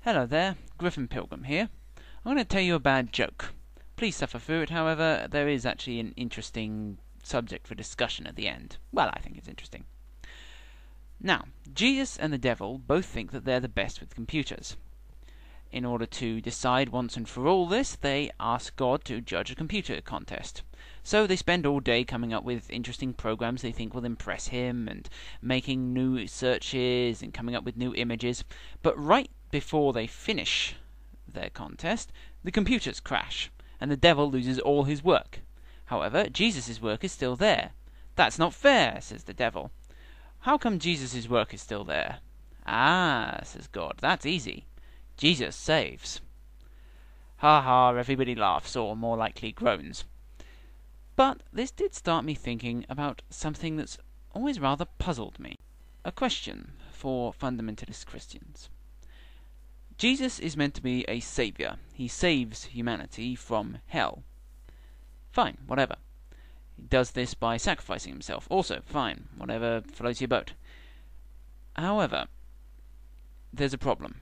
Hello there, Griffin Pilgrim here. I'm going to tell you a bad joke. Please suffer through it, however, there is actually an interesting subject for discussion at the end. Well, I think it's interesting. Now, Jesus and the devil both think that they're the best with computers. In order to decide once and for all this, they ask God to judge a computer contest. So they spend all day coming up with interesting programs they think will impress him, and making new searches and coming up with new images. But right before they finish their contest, the computers crash, and the devil loses all his work. However, Jesus' work is still there. "That's not fair," says the devil. "How come Jesus' work is still there?" "Ah," says God, "that's easy. Jesus saves." Ha ha, everybody laughs, or more likely groans. But this did start me thinking about something that's always rather puzzled me. A question for fundamentalist Christians. Jesus is meant to be a saviour. He saves humanity from hell. Fine, whatever. He does this by sacrificing himself. Also, fine, whatever floats your boat. However, there's a problem.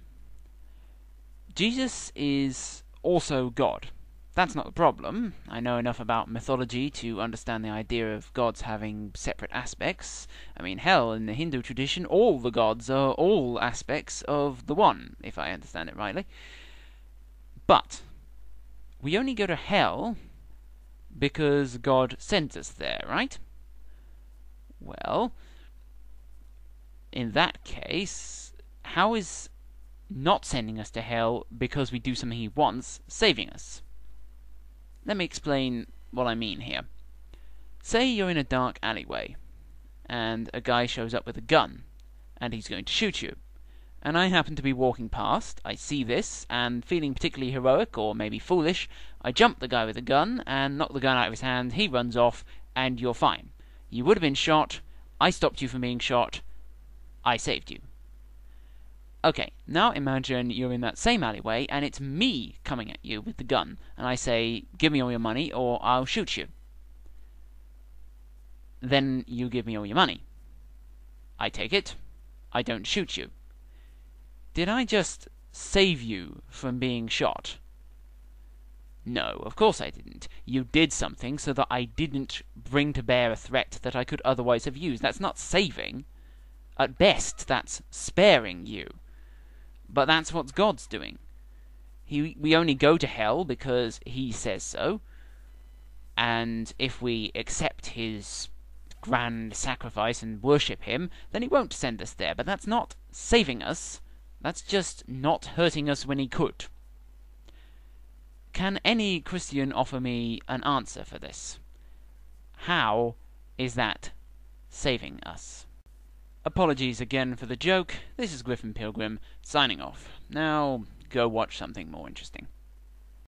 Jesus is also God. That's not the problem. I know enough about mythology to understand the idea of gods having separate aspects. I mean, hell, in the Hindu tradition, all the gods are all aspects of the one, if I understand it rightly. But we only go to hell because God sends us there, right? Well, in that case, how is not sending us to hell because we do something he wants saving us? Let me explain what I mean here. Say you're in a dark alleyway, and a guy shows up with a gun, and he's going to shoot you. And I happen to be walking past, I see this, and feeling particularly heroic, or maybe foolish, I jump the guy with the gun, and knock the gun out of his hand, he runs off, and you're fine. You would have been shot, I stopped you from being shot, I saved you. Okay, now imagine you're in that same alleyway, and it's me coming at you with the gun, and I say, "Give me all your money, or I'll shoot you." Then you give me all your money. I take it. I don't shoot you. Did I just save you from being shot? No, of course I didn't. You did something so that I didn't bring to bear a threat that I could otherwise have used. That's not saving. At best, that's sparing you. But that's what God's doing. We only go to hell because he says so, and if we accept his grand sacrifice and worship him, then he won't send us there. But that's not saving us, that's just not hurting us when he could. Can any Christian offer me an answer for this? How is that saving us? Apologies again for the joke. This is Griffin Pilgrim, signing off. Now, go watch something more interesting.